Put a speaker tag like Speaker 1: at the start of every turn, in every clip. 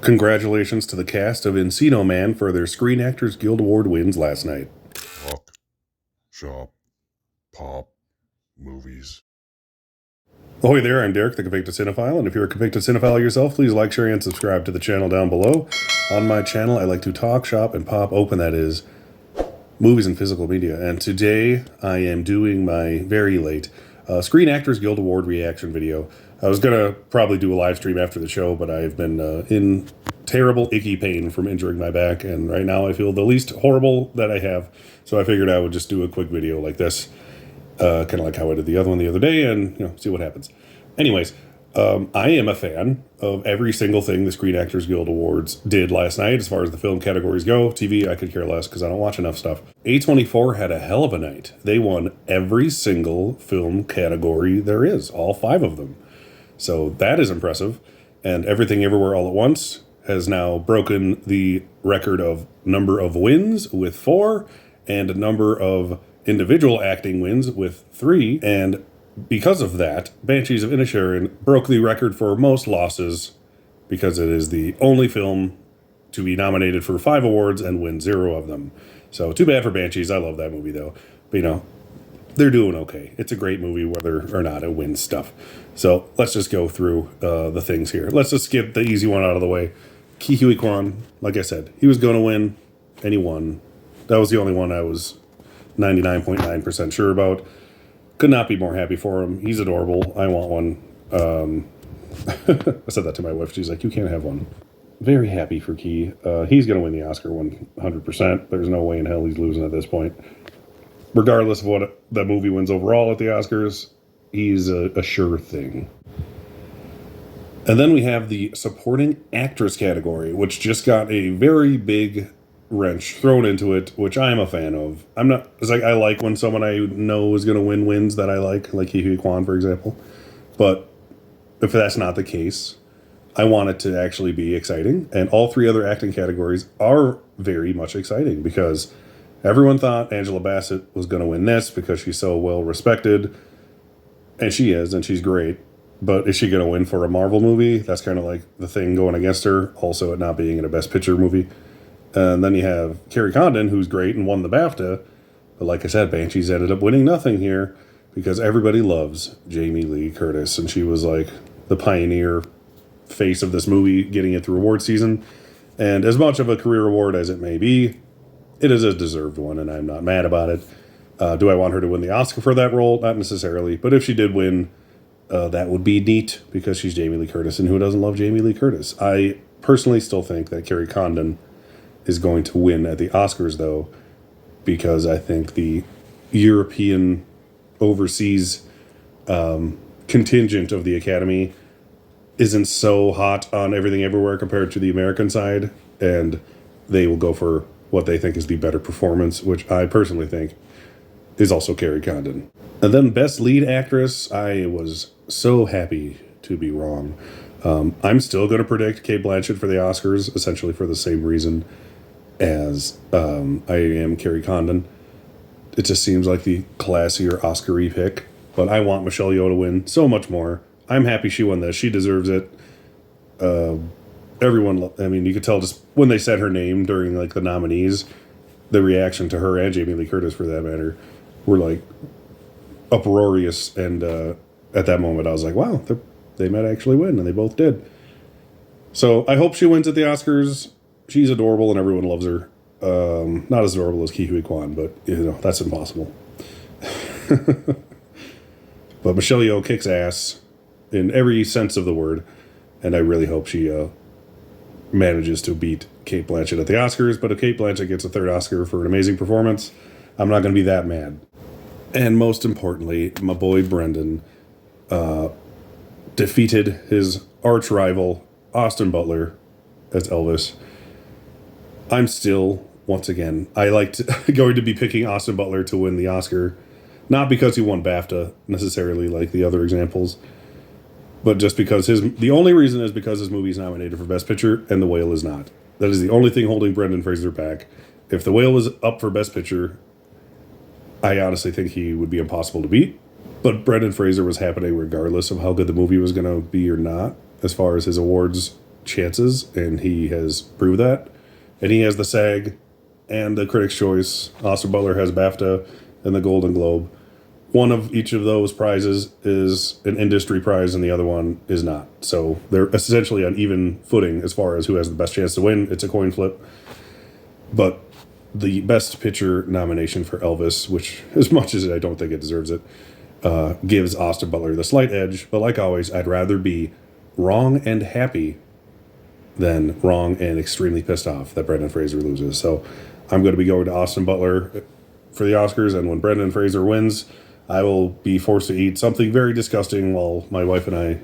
Speaker 1: Congratulations to the cast of Encino Man for their Screen Actors Guild Award wins last night.
Speaker 2: Talk, shop, pop, movies.
Speaker 1: Ahoy there, I'm Derek, the Convicted Cinephile, and if you're a convicted cinephile yourself, please like, share, and subscribe to the channel down below. On my channel, I like to talk, shop, and pop open, that is, movies and physical media. And today, I am doing my very late Screen Actors Guild Award reaction video. I was going to probably do a live stream after the show, but I've been in terrible, icky pain from injuring my back, and right now I feel the least horrible that I have. So I figured I would just do a quick video like this. Kind of like how I did the other one the other day, and see what happens. Anyways, I am a fan of every single thing the Screen Actors Guild Awards did last night as far as the film categories go. TV, I could care less because I don't watch enough stuff. A24 had a hell of a night. They won every single film category there is, all 5 of them. So that is impressive. And Everything Everywhere All at Once has now broken the record of number of wins with 4 and a number of individual acting wins with 3, and because of that, Banshees of Inisherin broke the record for most losses because it is the only film to be nominated for 5 awards and win 0 of them. So too bad for Banshees. I love that movie though. But they're doing okay. It's a great movie whether or not it wins stuff. So let's just go through the things here. Let's just skip the easy one out of the way. Ke Huy Quan, like I said, he was going to win and he won. That was the only one I was 99.9% sure about. Could not be more happy for him. He's adorable. I want one. I said that to my wife. She's like, you can't have one. Very happy for Key. He's going to win the Oscar 100%. There's no way in hell he's losing at this point. Regardless of what that movie wins overall at the Oscars, he's a sure thing. And then we have the supporting actress category, which just got a very big wrench thrown into it, which I am a fan of. I like when someone I know is going to win wins that I like Ke Huy Quan, for example. But if that's not the case, I want it to actually be exciting. And all 3 other acting categories are very much exciting because everyone thought Angela Bassett was going to win this because she's so well respected. And she is, and she's great. But is she going to win for a Marvel movie? That's kind of like the thing going against her. Also, it not being in a Best Picture movie. And then you have Kerry Condon, who's great and won the BAFTA. But like I said, Banshees ended up winning nothing here because everybody loves Jamie Lee Curtis. And she was like the pioneer face of this movie, getting it through award season. And as much of a career award as it may be, it is a deserved one, and I'm not mad about it. Do I want her to win the Oscar for that role? Not necessarily. But if she did win, that would be neat because she's Jamie Lee Curtis. And who doesn't love Jamie Lee Curtis? I personally still think that Kerry Condon is going to win at the Oscars, though, because I think the European overseas contingent of the Academy isn't so hot on Everything Everywhere compared to the American side, and they will go for what they think is the better performance, which I personally think is also Kerry Condon. And then Best Lead Actress, I was so happy to be wrong. I'm still going to predict Cate Blanchett for the Oscars, essentially for the same reason as I am Kerry Condon. It just seems like the classier Oscar-y pick, but I want Michelle Yeoh to win so much more. I'm happy she won this. She deserves it. Everyone, you could tell just when they said her name during like the nominees, the reaction to her and Jamie Lee Curtis for that matter were like uproarious, and at that moment I was like, wow, they might actually win, and they both did. So I hope she wins at the Oscars. She's adorable and everyone loves her. Not as adorable as Ke Huy Quan, but that's impossible. But Michelle Yeoh kicks ass in every sense of the word, and I really hope she manages to beat Cate Blanchett at the Oscars. But if Cate Blanchett gets a 3rd Oscar for an amazing performance, I'm not going to be that mad. And most importantly, my boy Brendan defeated his arch rival Austin Butler as Elvis. I'm still, once again, going to be picking Austin Butler to win the Oscar, not because he won BAFTA necessarily like the other examples, but just because the only reason is because his movie is nominated for Best Picture and The Whale is not. That is the only thing holding Brendan Fraser back. If The Whale was up for Best Picture, I honestly think he would be impossible to beat. But Brendan Fraser was happening regardless of how good the movie was going to be or not, as far as his awards chances, and he has proved that. And he has the SAG and the Critics' Choice. Austin Butler has BAFTA and the Golden Globe. One of each of those prizes is an industry prize, and the other one is not. So they're essentially on even footing as far as who has the best chance to win. It's a coin flip. But the Best Picture nomination for Elvis, which, as much as I don't think it deserves it, gives Austin Butler the slight edge. But like always, I'd rather be wrong and happy than wrong and extremely pissed off that Brendan Fraser loses. So I'm going to be going to Austin Butler for the Oscars, and when Brendan Fraser wins, I will be forced to eat something very disgusting while my wife and I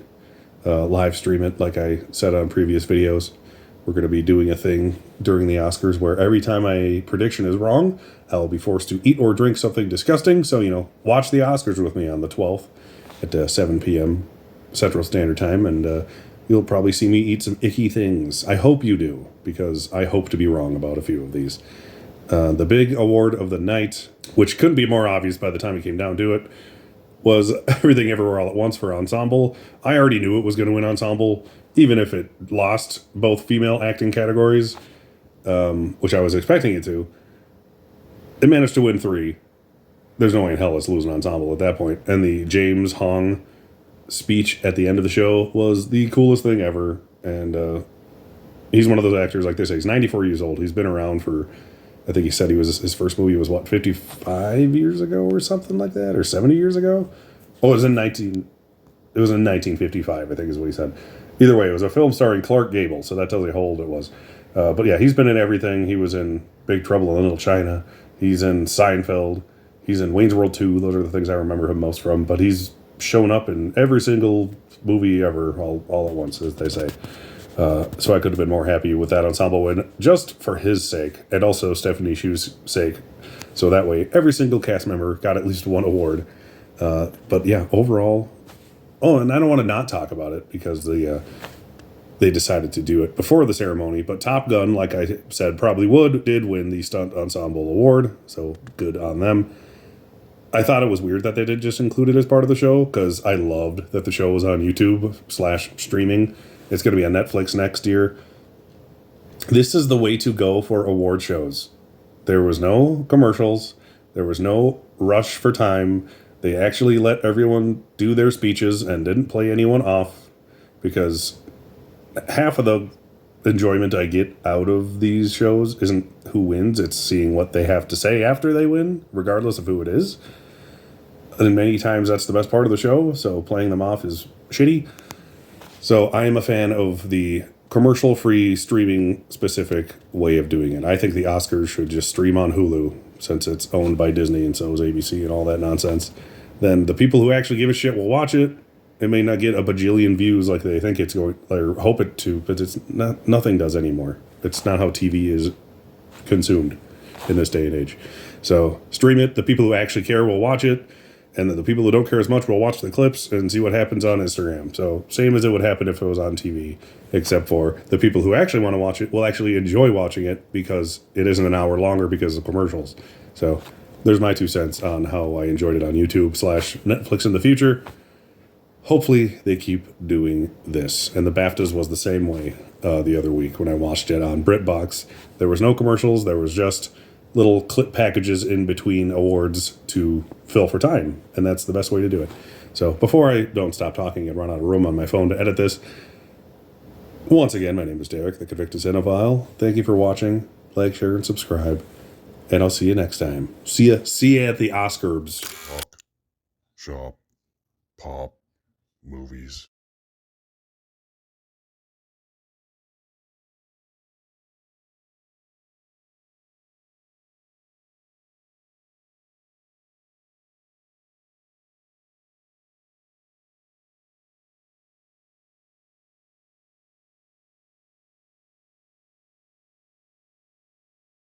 Speaker 1: live stream it, like I said on previous videos. We're going to be doing a thing during the Oscars where every time my prediction is wrong, I'll be forced to eat or drink something disgusting. So, watch the Oscars with me on the 12th at 7 p.m. Central Standard Time, and you'll probably see me eat some icky things. I hope you do, because I hope to be wrong about a few of these. The big award of the night, which couldn't be more obvious by the time it came down to it, was Everything Everywhere All at Once for Ensemble. I already knew it was going to win Ensemble, even if it lost both female acting categories, which I was expecting it to. It managed to win 3. There's no way in hell it's losing Ensemble at that point. And the James Hong speech at the end of the show was the coolest thing ever. And he's one of those actors, like they say, he's 94 years old. He's been around for, I think he said his first movie was 55 years ago or something like that, or 70 years ago. Oh, it was in 1955, I think is what he said. Either way, it was a film starring Clark Gable, so that tells you how old it was. But yeah, he's been in everything. He was in Big Trouble in Little China. He's in Seinfeld. He's in Wayne's World 2. Those are the things I remember him most from. But he's shown up in every single movie ever, all at once, as they say. So I could have been more happy with that Ensemble win, just for his sake, and also Stephanie Shu's sake. So that way, every single cast member got at least one award. But yeah, overall... Oh, and I don't want to not talk about it, because they decided to do it before the ceremony. But Top Gun, like I said, did win the Stunt Ensemble Award, so good on them. I thought it was weird that they did just include it as part of the show, because I loved that the show was on YouTube/streaming. It's going to be on Netflix next year. This is the way to go for award shows. There was no commercials. There was no rush for time. They actually let everyone do their speeches and didn't play anyone off, because half of the enjoyment I get out of these shows isn't who wins. It's seeing what they have to say after they win, regardless of who it is. And many times that's the best part of the show, so playing them off is shitty. So I am a fan of the commercial-free, streaming-specific way of doing it. I think the Oscars should just stream on Hulu, since it's owned by Disney and so is ABC and all that nonsense. Then the people who actually give a shit will watch it. It may not get a bajillion views like they think it's going, or hope it to, but it's not. Nothing does anymore. It's not how TV is consumed in this day and age. So stream it. The people who actually care will watch it. And then the people who don't care as much will watch the clips and see what happens on Instagram. So same as it would happen if it was on TV, except for the people who actually want to watch it will actually enjoy watching it, because it isn't an hour longer because of commercials. So there's my 2 cents on how I enjoyed it on YouTube/Netflix in the future. Hopefully they keep doing this. And the BAFTAs was the same way the other week when I watched it on BritBox. There was no commercials. There was just little clip packages in between awards to fill for time, and that's the best way to do it. So before I don't stop talking and run out of room on my phone to edit this, once again, my name is Derek, the Convicted Cinephile. Thank you for watching. Like, share, and subscribe, and I'll see you next time. See ya at the Oscars.
Speaker 2: Talk, shop, pop, movies.